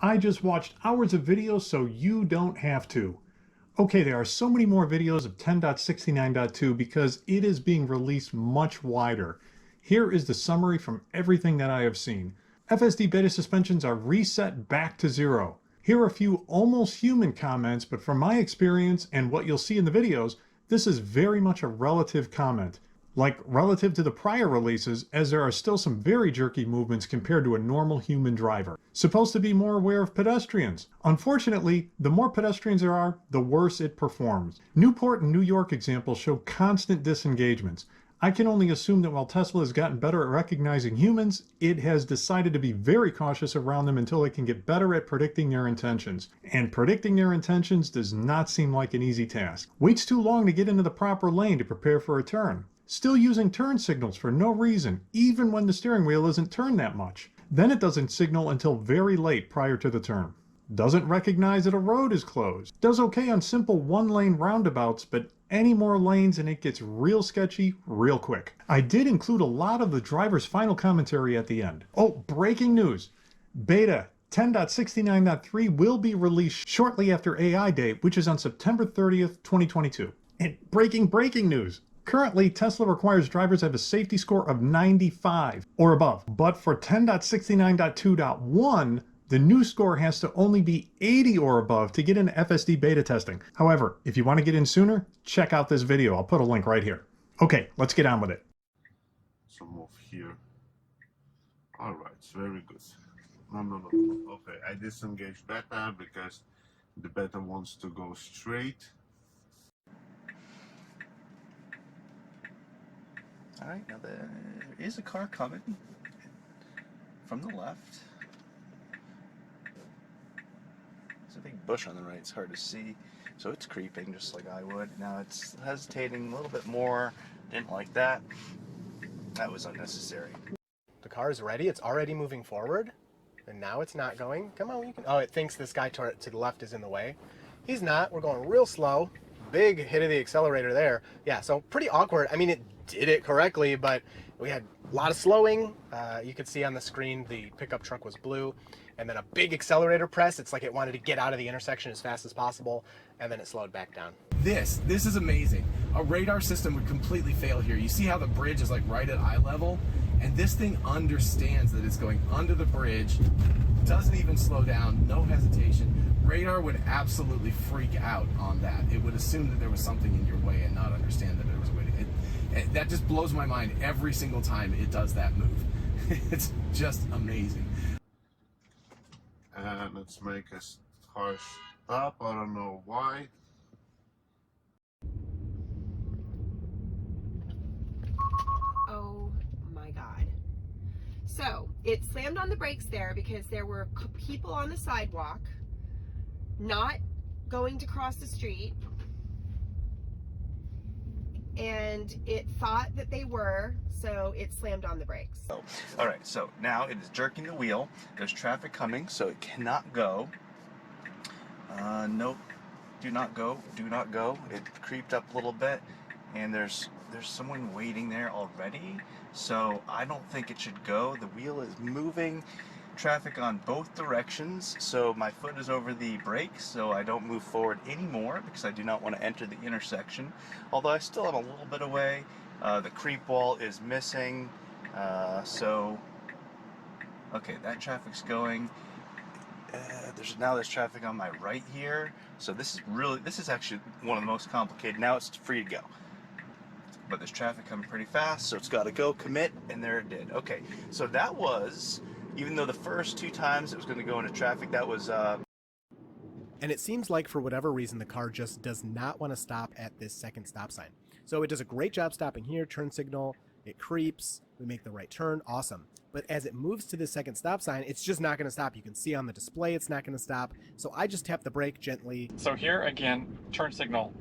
I just watched hours of videos so you don't have to. Okay, there are so many more videos of 10.69.2 because it is being released much wider. Here is the summary from everything that I have seen. FSD beta suspensions are reset back to 0. Here are a few almost human comments, but from my experience and what you'll see in the videos, this is very much a relative comment. Like relative to the prior releases, as there are still some very jerky movements compared to a normal human driver. Supposed to be more aware of pedestrians. Unfortunately, the more pedestrians there are, the worse it performs. Newport and New York examples show constant disengagements. I can only assume that while Tesla has gotten better at recognizing humans, it has decided to be very cautious around them until it can get better at predicting their intentions. And predicting their intentions does not seem like an easy task. Waits too long to get into the proper lane to prepare for a turn. Still using turn signals for no reason, even when the steering wheel isn't turned that much. Then it doesn't signal until very late prior to the turn. Doesn't recognize that a road is closed. Does okay on simple one-lane roundabouts, but any more lanes and it gets real sketchy real quick. I did include a lot of the driver's final commentary at the end. Oh, breaking news. Beta 10.69.3 will be released shortly after AI Day, which is on September 30th, 2022. And breaking news. Currently, Tesla requires drivers to have a safety score of 95 or above. But for 10.69.2.1, the new score has to only be 80 or above to get into FSD beta testing. However, if you want to get in sooner, check out this video. I'll put a link right here. Okay, let's get on with it. So move here. All right, very good. No. Okay, I disengage beta because the beta wants to go straight. All right, now there is a car coming from the left. There's a big bush on the right, it's hard to see. So it's creeping just like I would. Now it's hesitating a little bit more. Didn't like that. That was unnecessary. The car is ready, it's already moving forward, and now it's not going. Come on, you can. Oh, it thinks this guy to the left is in the way. He's not, we're going real slow. Big hit of the accelerator there. Yeah, so pretty awkward. I mean, it did it correctly, but we had a lot of slowing. You could see on the screen the pickup truck was blue, and then a big accelerator press. It's like it wanted to get out of the intersection as fast as possible, and then it slowed back down. This is amazing. A radar system would completely fail here. You see how the bridge is like right at eye level, and this thing understands that it's going under the bridge, doesn't even slow down, no hesitation. Radar would absolutely freak out on that. It would assume that there was something in your way and not understand that there was a way to hit. That just blows my mind every single time it does that move. It's just amazing. And let's make a harsh stop. I don't know why. Oh my God. So it slammed on the brakes there because there were people on the sidewalk not going to cross the street, and it thought that they were, so it slammed on the brakes. Oh, all right, so now it is jerking the wheel. There's traffic coming, so it cannot go. Nope, do not go. It creeped up a little bit, and there's someone waiting there already, so I don't think it should go. The wheel is moving. Traffic on both directions, so my foot is over the brakes, so I don't move forward anymore because I do not want to enter the intersection, although I still am a little bit away. The creep wall is missing, so okay, that traffic's going. There's traffic on my right here, so this is actually one of the most complicated. Now it's free to go, but there's traffic coming pretty fast, so it's got to go, commit, and there it did. Okay, so that was, even though the first 2 times it was going to go into traffic, that was And it seems like for whatever reason the car just does not want to stop at this second stop sign. So it does a great job stopping here, turn signal, it creeps, we make the right turn, awesome. But as it moves to the second stop sign, it's just not going to stop. You can see on the display it's not going to stop. So I just tap the brake gently. So here again, turn signal.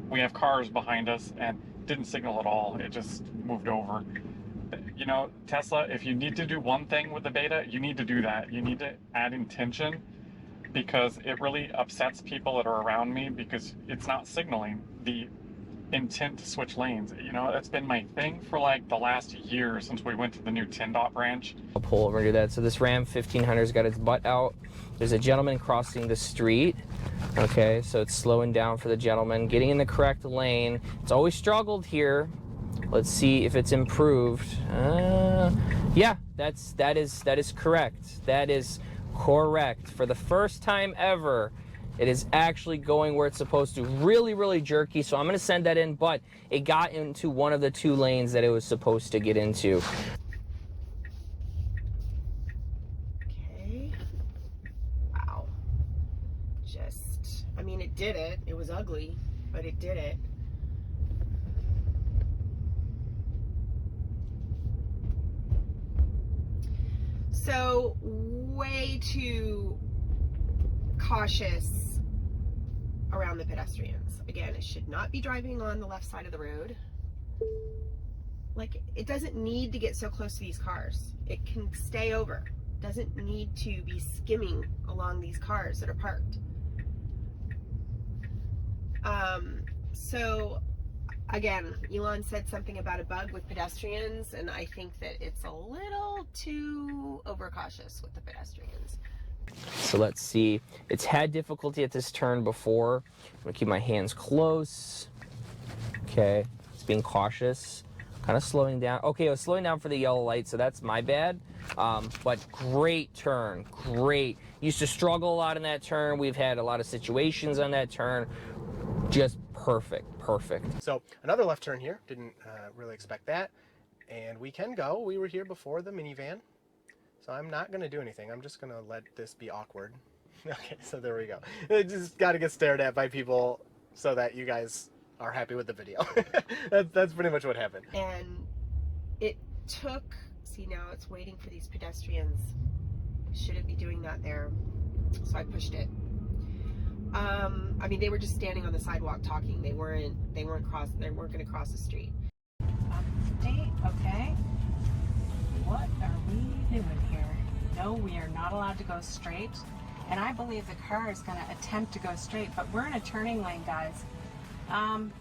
We have cars behind us and didn't signal at all. It just moved over. You know, Tesla, if you need to do one thing with the beta, you need to do that. You need to add intention, because it really upsets people that are around me because it's not signaling. The intent to switch lanes. You know, that's been my thing for like the last year since we went to the new 10-dot branch. I'll pull over and do that. So this Ram 1500's got its butt out. There's a gentleman crossing the street. Okay, so it's slowing down for the gentleman, getting in the correct lane. It's always struggled here. Let's see if it's improved. Yeah, that is correct. That is correct. For the first time ever, it is actually going where it's supposed to. Really, really jerky, so I'm gonna send that in, but it got into one of the 2 lanes that it was supposed to get into. Okay. Wow. Just, I mean, it did it. It was ugly, but it did it. So, way too cautious around the pedestrians. Again, it should not be driving on the left side of the road. Like, it doesn't need to get so close to these cars. It can stay over. It doesn't need to be skimming along these cars that are parked. So again, Elon said something about a bug with pedestrians, and I think that it's a little too overcautious with the pedestrians. So let's see. It's had difficulty at this turn before. I'm gonna keep my hands close. Okay, it's being cautious. Kind of slowing down. Okay, it was slowing down for the yellow light, so that's my bad. But great turn, great. Used to struggle a lot in that turn. We've had a lot of situations on that turn. Just perfect, perfect. So another left turn here. Didn't really expect that. And we can go. We were here before the minivan. So I'm not going to do anything. I'm just going to let this be awkward. Okay, so there we go. It just got to get stared at by people so that you guys are happy with the video. That's pretty much what happened. And it took, see, now it's waiting for these pedestrians. Shouldn't be doing that there. So I pushed it. I mean, they were just standing on the sidewalk talking. They weren't going to cross the street. Update, okay. What are we doing here? No, we are not allowed to go straight. And I believe the car is going to attempt to go straight, but we're in a turning lane, guys. I'm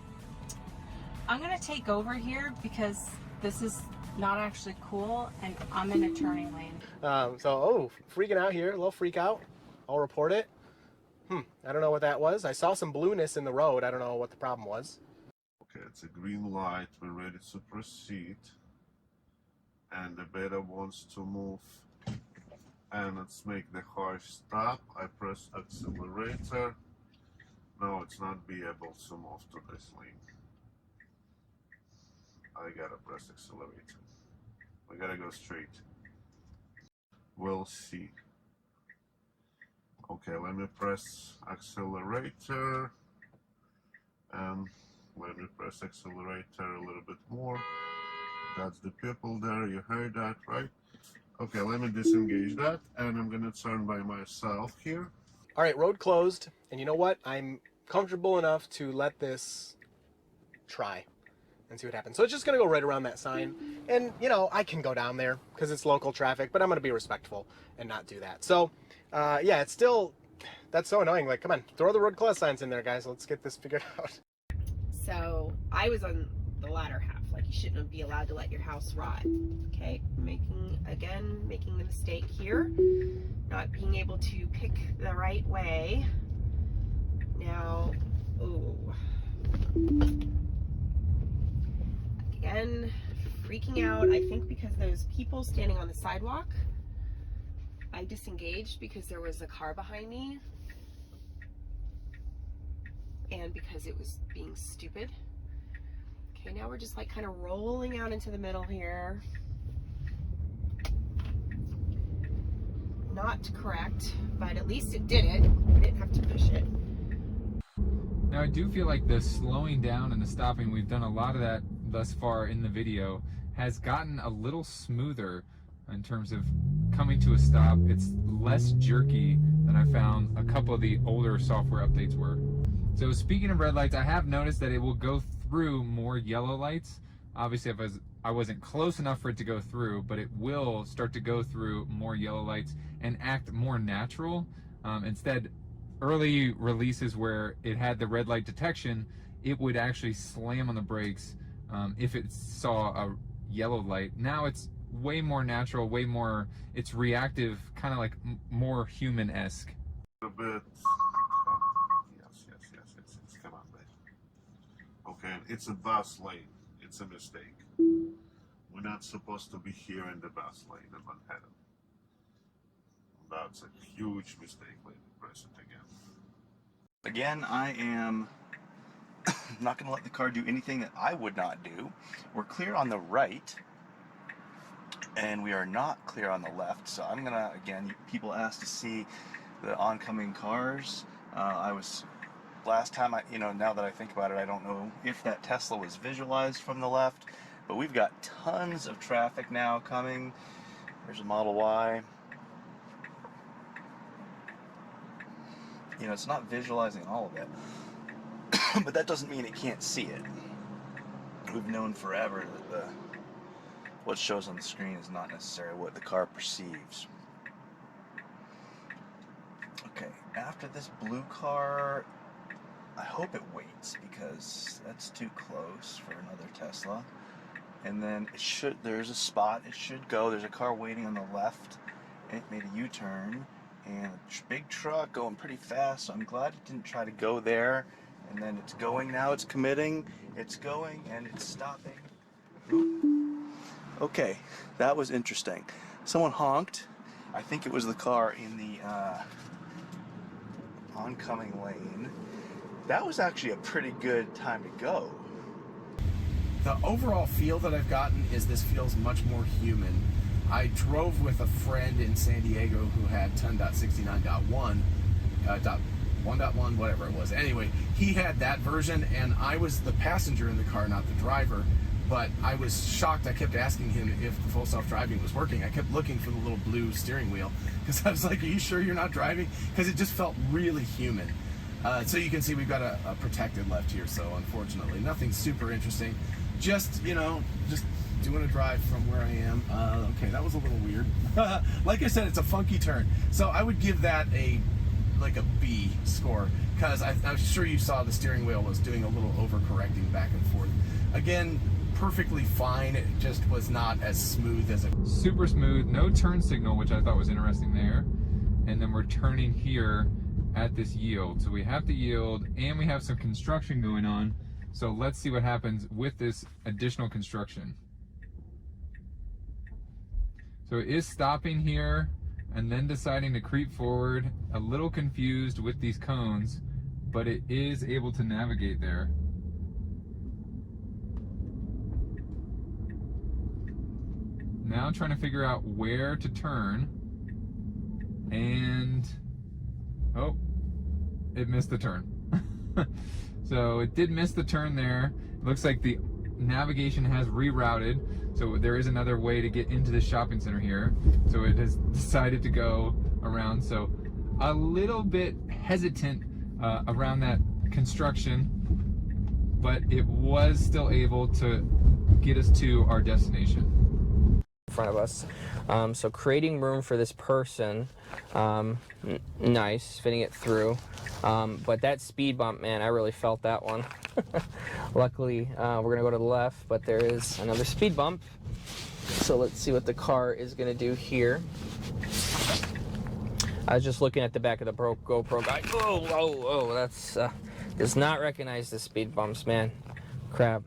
going to take over here because this is not actually cool, and I'm in a turning lane. Freaking out here, a little freak out. I'll report it. I don't know what that was. I saw some blueness in the road. I don't know what the problem was. Okay, it's a green light. We're ready to proceed. And the beta wants to move. And let's make the car stop. I press accelerator. No, it's not be able to move to this lane. I gotta press accelerator. We gotta go straight. We'll see. Okay, let me press accelerator. And let me press accelerator a little bit more. That's the people there, you heard that, right? Okay, let me disengage that, and I'm gonna turn by myself here. All right, road closed, and you know what? I'm comfortable enough to let this try and see what happens. So it's just gonna go right around that sign, and you know, I can go down there because it's local traffic, but I'm gonna be respectful and not do that. So yeah, it's still, that's so annoying. Like, come on, throw the road closed signs in there, guys. Let's get this figured out. So I was on the latter half. Like, you shouldn't be allowed to let your house rot. Okay, making the mistake here, not being able to pick the right way. Now, again, freaking out. I think because those people standing on the sidewalk, I disengaged because there was a car behind me, and because it was being stupid. Okay, now we're just like kind of rolling out into the middle here. Not correct, but at least it did it. I didn't have to push it. Now I do feel like the slowing down and the stopping, we've done a lot of that thus far in the video, has gotten a little smoother in terms of coming to a stop. It's less jerky than I found a couple of the older software updates were. So speaking of red lights, I have noticed that it will go through more yellow lights. Obviously I wasn't close enough for it to go through, but it will start to go through more yellow lights and act more natural. Instead, early releases where it had the red light detection, it would actually slam on the brakes if it saw a yellow light. Now it's way more natural, way more, it's reactive, kind of like more human-esque. A bit. Yes. Come on, babe. Okay, it's a bus lane. It's a mistake. We're not supposed to be here in the bus lane in Manhattan. That's a huge mistake, lady. Press it again. Again, I am not going to let the car do anything that I would not do. We're clear on the right, and we are not clear on the left. So I'm going to, again, people asked to see the oncoming cars. Last time, now that I think about it, I don't know if that Tesla was visualized from the left, but we've got tons of traffic now coming. There's a Model Y. It's not visualizing all of it, but that doesn't mean it can't see it. We've known forever that what shows on the screen is not necessarily what the car perceives. Okay, after this blue car, I hope it waits because that's too close for another Tesla. And then there's a spot, it should go. There's a car waiting on the left, and it made a U-turn. And a big truck going pretty fast, so I'm glad it didn't try to go there. And then it's going now, it's committing, it's going, and it's stopping. Okay, that was interesting. Someone honked. I think it was the car in the oncoming lane. That was actually a pretty good time to go. The overall feel that I've gotten is this feels much more human. I drove with a friend in San Diego who had 10.69.1, 1.1, whatever it was. Anyway, he had that version, and I was the passenger in the car, not the driver. But I was shocked. I kept asking him if the full self-driving was working. I kept looking for the little blue steering wheel because I was like, are you sure you're not driving? Because it just felt really human. So you can see we've got a protected left here, so unfortunately nothing super interesting. Just, just doing a drive from where I am. Okay, that was a little weird. Like I said, it's a funky turn. So I would give that a B score, because I'm sure you saw the steering wheel was doing a little overcorrecting back and forth. Again, perfectly fine. It just was not as smooth as it. Super smooth, no turn signal, which I thought was interesting there. And then we're turning here at this yield. So we have to yield, and we have some construction going on. So let's see what happens with this additional construction. So it is stopping here and then deciding to creep forward, a little confused with these cones, but it is able to navigate there. Now trying to figure out where to turn, and oh, it missed the turn. So it did miss the turn there. It looks like the navigation has rerouted, so there is another way to get into the shopping center here. So it has decided to go around. So a little bit hesitant around that construction, but it was still able to get us to our destination. In front of us. So creating room for this person, nice, fitting it through. But that speed bump, man, I really felt that one. Luckily, we're gonna go to the left, but there is another speed bump. So let's see what the car is gonna do here. I was just looking at the back of the GoPro guy. Oh, that's, does not recognize the speed bumps, man. Crap.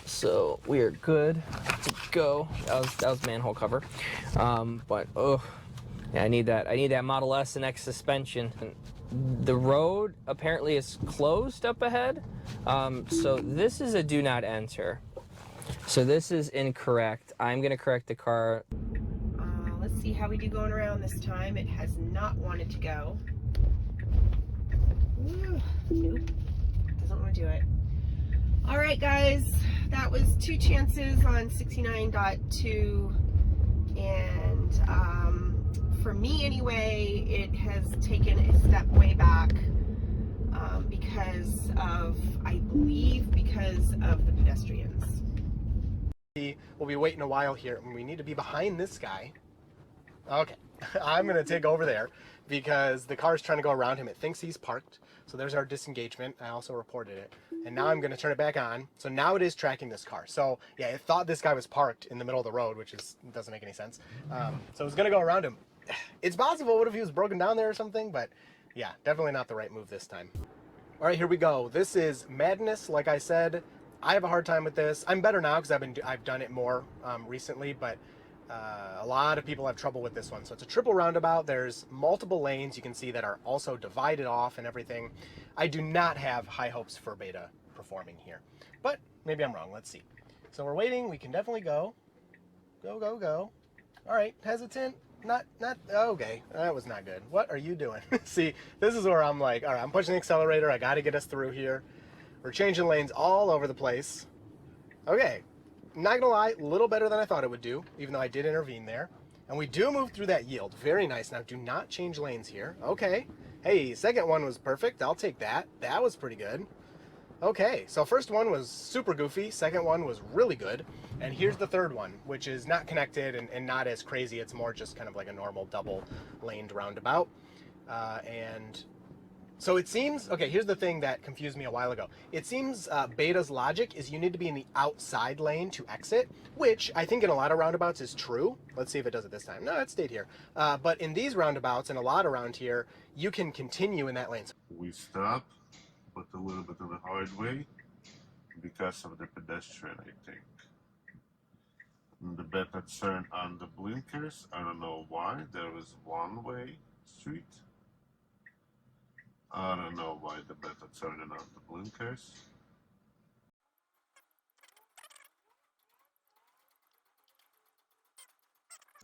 So we are good to go. That was manhole cover. But oh, yeah, I need that Model S and X suspension. The road apparently is closed up ahead. So this is a do not enter. So this is incorrect. I'm gonna correct the car. Let's see how we do going around this time. It has not wanted to go. Ooh, nope, doesn't want to do it. All right, guys, that was 2 chances on 69.2, and for me anyway, it has taken a step way back because of, I believe, because of the pedestrians. We'll be waiting a while here, and we need to be behind this guy. Okay, I'm going to take over there because the car's trying to go around him. It thinks he's parked. So there's our disengagement. I also reported it. And now I'm going to turn it back on. So now it is tracking this car. So yeah, it thought this guy was parked in the middle of the road, which doesn't make any sense. So it's going to go around him. It's possible. What if he was broken down there or something? But yeah, definitely not the right move this time. All right, here we go. This is madness. Like I said, I have a hard time with this. I'm better now because I've done it more recently, but a lot of people have trouble with this one. So it's a triple roundabout. There's multiple lanes you can see that are also divided off and everything. I do not have high hopes for beta performing here, but maybe I'm wrong. Let's see. So we're waiting. We can definitely go. Go, go, go. All right, hesitant. Not, okay. That was not good. What are you doing? See, this is where I'm like, all right, I'm pushing the accelerator. I got to get us through here. We're changing lanes all over the place. Okay. Not gonna lie, a little better than I thought it would do, even though I did intervene there. And we do move through that yield. Very nice. Now, do not change lanes here. Okay. Hey, second one was perfect. I'll take that. That was pretty good. Okay, so first one was super goofy. Second one was really good. And here's the third one, which is not connected and not as crazy. It's more just kind of like a normal double-laned roundabout. And so it seems, okay, here's the thing that confused me a while ago. It seems beta's logic is you need to be in the outside lane to exit, which I think in a lot of roundabouts is true. Let's see if it does it this time. No, it stayed here. But in these roundabouts and a lot around here, you can continue in that lane. We stop, but a little bit in the hard way because of the pedestrian, I think. And the beta turned on the blinkers. I don't know why. There was one-way street. I don't know why the beta turned on the blinkers.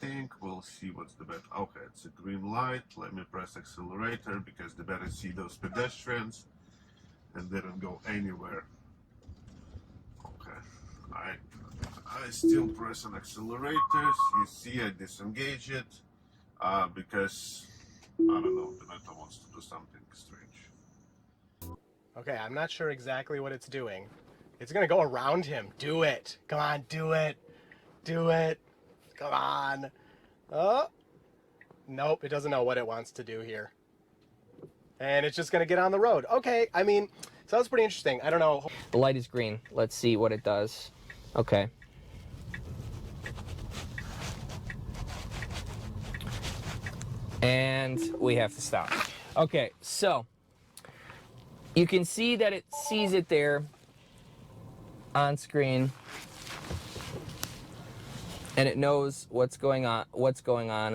I think we'll see what's the beta. Okay, it's a green light. Let me press accelerator because the beta see those pedestrians and didn't go anywhere. Okay, I still press on accelerators. You see I disengage it because I don't know, the beta wants to do something strange. Okay, I'm not sure exactly what it's doing. It's gonna go around him. Do it. Come on, do it. Do it. Come on. Oh. Nope, it doesn't know what it wants to do here. And it's just gonna get on the road. Okay, I mean, so that's pretty interesting. I don't know. The light is green. Let's see what it does. Okay. And we have to stop. Okay, so you can see that it sees it there on screen, and it knows what's going on.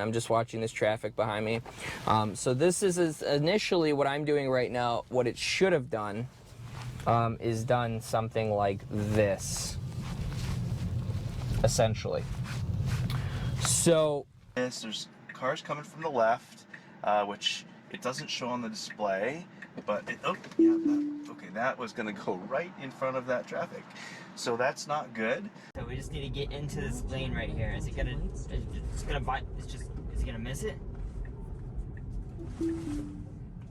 I'm just watching this traffic behind me. So this is initially what I'm doing right now. What it should have done is done something like this, essentially. So There's cars coming from the left, which it doesn't show on the display, but that was gonna go right in front of that traffic. So that's not good. So we just need to get into this lane right here. Is it gonna miss it?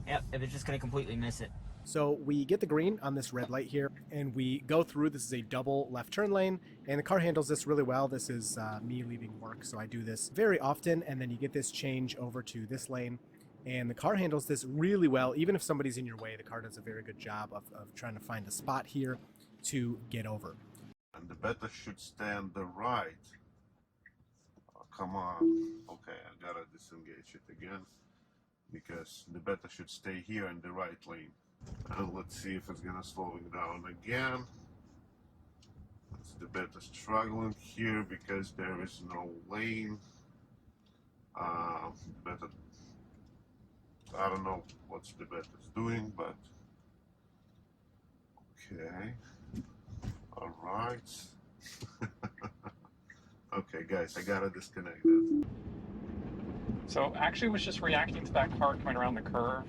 Yep, if it's just gonna completely miss it. So we get the green on this red light here, and we go through. This is a double left turn lane, and the car handles this really well. This is me leaving work, so I do this very often, and then you get this change over to this lane, and the car handles this really well. Even if somebody's in your way, the car does a very good job of trying to find a spot here to get over. And the beta should stay on the right. Oh, come on. Okay, I gotta disengage it again because the beta should stay here in the right lane. And let's see if it's gonna slow it down again. It's the beta struggling here because there is no lane. Beta, I don't know what the beta's doing, but okay. All right. Okay, guys, I gotta disconnect it. So actually, was just reacting to that car coming around the curve.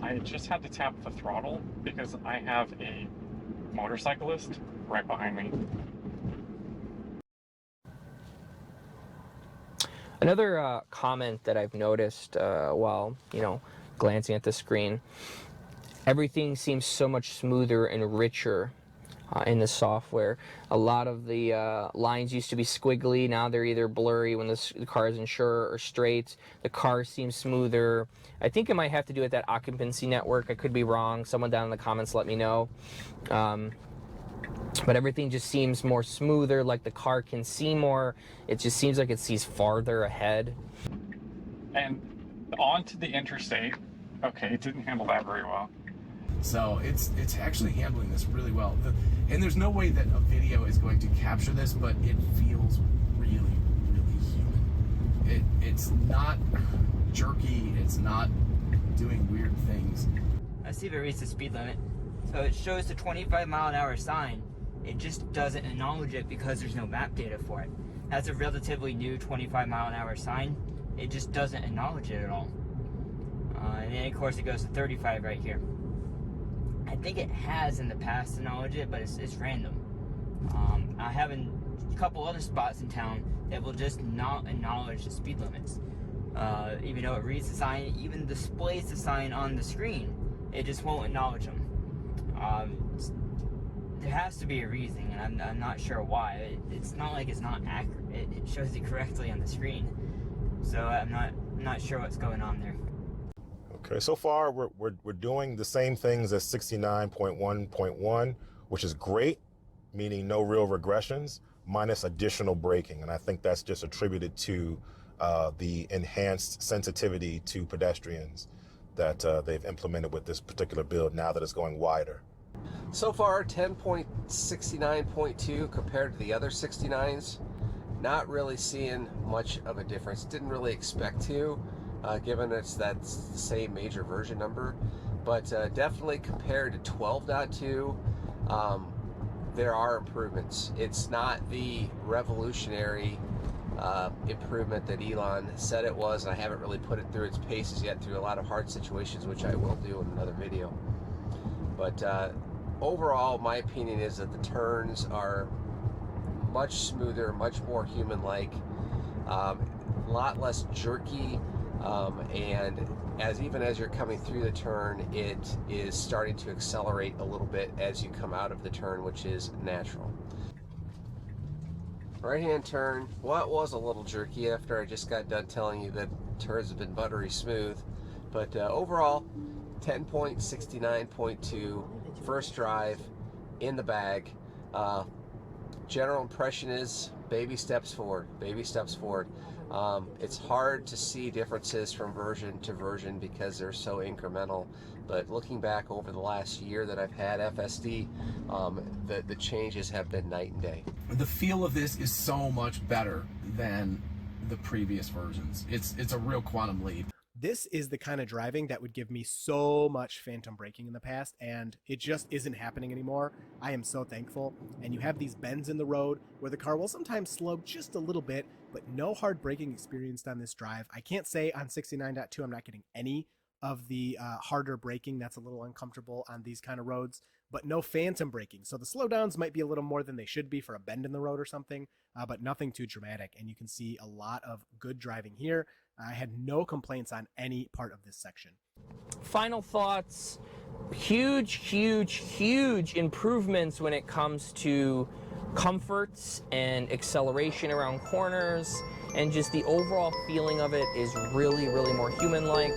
I just had to tap the throttle because I have a motorcyclist right behind me. Another comment that I've noticed while, glancing at the screen, everything seems so much smoother and richer in the software. A lot of the lines used to be squiggly. Now they're either blurry when the car is in sure or straight. The car seems smoother. I think it might have to do with that occupancy network. I could be wrong. Someone down in the comments let me know. But everything just seems more smoother, like the car can see more. It just seems like it sees farther ahead. And onto the interstate. Okay, it didn't handle that very well. So it's actually handling this really well. And there's no way that a video is going to capture this, but it feels really, really human. It's not jerky. It's not doing weird things. I see if it reads the speed limit. So it shows the 25-mile-an-hour sign. It just doesn't acknowledge it because there's no map data for it. That's a relatively new 25-mile-an-hour sign. It just doesn't acknowledge it at all. And then of course it goes to 35 right here. I think it has in the past acknowledged it, but it's random. I have a couple other spots in town that will just not acknowledge the speed limits. Even though it reads the sign, even displays the sign on the screen, it just won't acknowledge them. There has to be a reason, and I'm not sure why. It's not like it's not accurate. It shows it correctly on the screen. So I'm not sure what's going on there. Okay, so far we're doing the same things as 69.1.1, which is great, meaning no real regressions, minus additional braking. And I think that's just attributed to the enhanced sensitivity to pedestrians that they've implemented with this particular build now that it's going wider. So far, 10.69.2 compared to the other 69s, not really seeing much of a difference. Didn't really expect to, given that's the same major version number, but definitely compared to 12.2, there are improvements. It's not the revolutionary improvement that Elon said it was, and I haven't really put it through its paces yet through a lot of hard situations, which I will do in another video. But overall, my opinion is that the turns are much smoother, much more human-like, a lot less jerky, and even as you're coming through the turn, it is starting to accelerate a little bit as you come out of the turn, which is natural. Right-hand turn, well, it was a little jerky after I just got done telling you that turns have been buttery smooth, but overall, 10.69.2, first drive, in the bag. General impression is baby steps forward, baby steps forward. It's hard to see differences from version to version because they're so incremental, but looking back over the last year that I've had FSD, the changes have been night and day. The feel of this is so much better than the previous versions. It's a real quantum leap. This is the kind of driving that would give me so much phantom braking in the past, and it just isn't happening anymore. I am so thankful. And you have these bends in the road where the car will sometimes slow just a little bit, but no hard braking experienced on this drive. I can't say on 69.2 I'm not getting any of the harder braking. That's a little uncomfortable on these kind of roads, but no phantom braking. So the slowdowns might be a little more than they should be for a bend in the road or something, but nothing too dramatic. And you can see a lot of good driving here. I had no complaints on any part of this section. Final thoughts, huge improvements when it comes to comforts and acceleration around corners, and just the overall feeling of it is really more human-like.